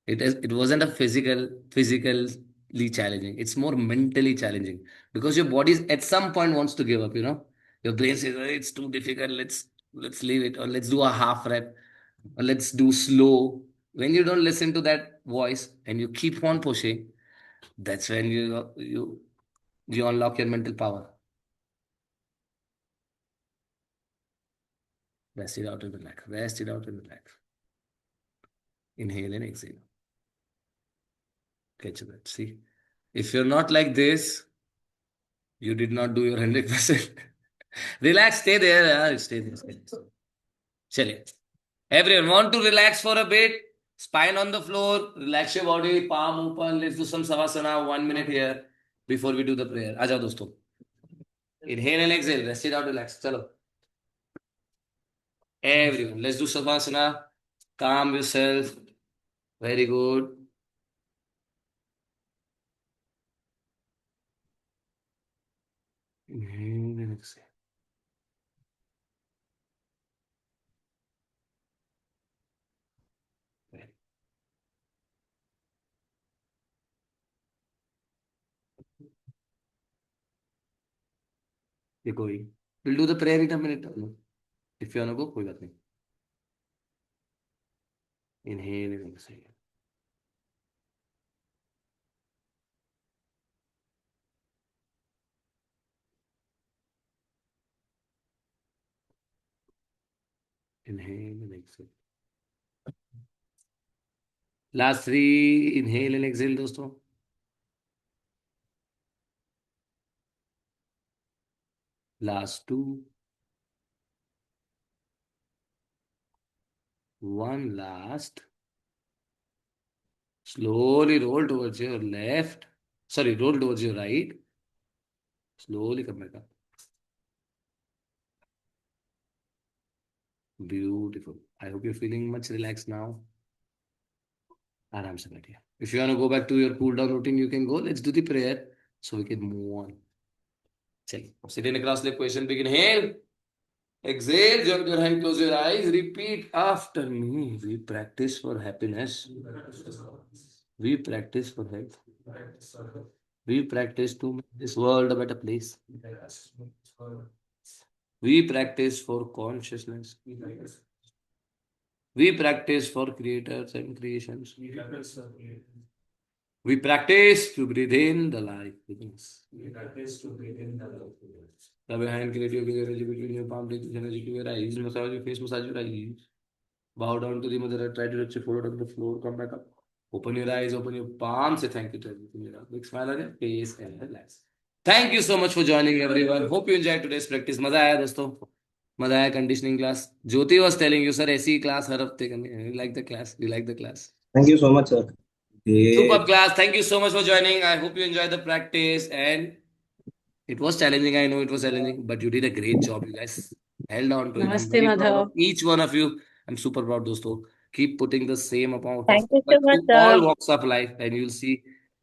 it wasn't a physically challenging. It's more mentally challenging because your body at some point wants to give up. Your brain says, "Oh, it's too difficult. Let's leave it, or let's do a half rep." Or let's do slow. When you don't listen to that voice and you keep on pushing, that's when you unlock your mental power. Rest it out and relax. Rest it out and relax. Inhale and exhale. Catch that. See, if you're not like this, you did not do your 100%. Relax, stay there. Stay there. Stay there. Chaliye. Everyone, want to relax for a bit? Spine on the floor. Relax your body. Palm open. Let's do some savasana. 1 minute here before we do the prayer. आ जाओ दोस्तों. Inhale and exhale. Rest it out. Relax. चलो. Everyone, let's do savasana. Calm yourself. Very good. Inhale and exhale. ये कोई we'll do the prayer in a minute. If you wanna go, कोई बात नहीं. Inhale and exhale. Inhale and exhale. Last 3. Inhale and exhale दोस्तों. Last 2. 1 last. Slowly roll towards your left. Sorry, roll towards your right. Slowly come back up. Beautiful. I hope you're feeling much relaxed now. आराम से बैठिए. If you want to go back to your cool down routine, you can go. Let's do the prayer so we can move on. चलिए. Sit in a cross-legged position. Begin. Inhale. Exhale. Join your hand. Close your eyes. Repeat after me. We practice for happiness. We practice for health. We practice to make this world a better place. We practice for consciousness. We practice for creators and creations. We practice to breathe in the life within us. Rub your hand, create your big energy between your palm, take this energy to your eyes, massage your face, massage your eyes. Bow down to the mother earth, try to touch your forehead on the floor, come back up. Open your eyes, open your palm, say thank you to everything. Big smile on your face and relax. Thank you so much for joining everyone. Hope you enjoyed today's practice. मजा आया दोस्तों. मजा आया conditioning class. Jyoti was telling you, sir, ऐसी class हर हफ्ते करनी है. You like the class? You like the class? Thank you so much, sir. Super class. Thank you so much for joining. I hope you enjoyed the practice and it was challenging. I know it was challenging, but you did a great job. You guys held on to it. I'm Namaste, very proud Madhav. of each one of you. I'm super proud, दोस्तों. Keep putting the same amount of Thank you so effort much, to all sir. walks of life and you'll see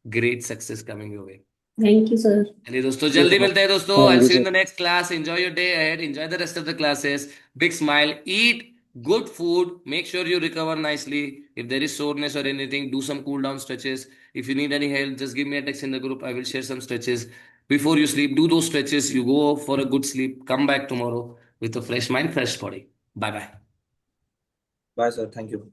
great success coming your way. Thank you, sir. चलिए दोस्तों जल्दी मिलते हैं दोस्तों. Thank I'll you, see you in sir. the next class. Enjoy your day ahead. Enjoy the rest of the classes. Big smile. Eat good food. Make sure you recover nicely. If there is soreness or anything, do some cool down stretches. If you need any help, just give me a text in the group. I will share some stretches. Before you sleep, do those stretches. You go for a good sleep. Come back tomorrow with a fresh mind, fresh body. Bye bye. Bye, sir. Thank you.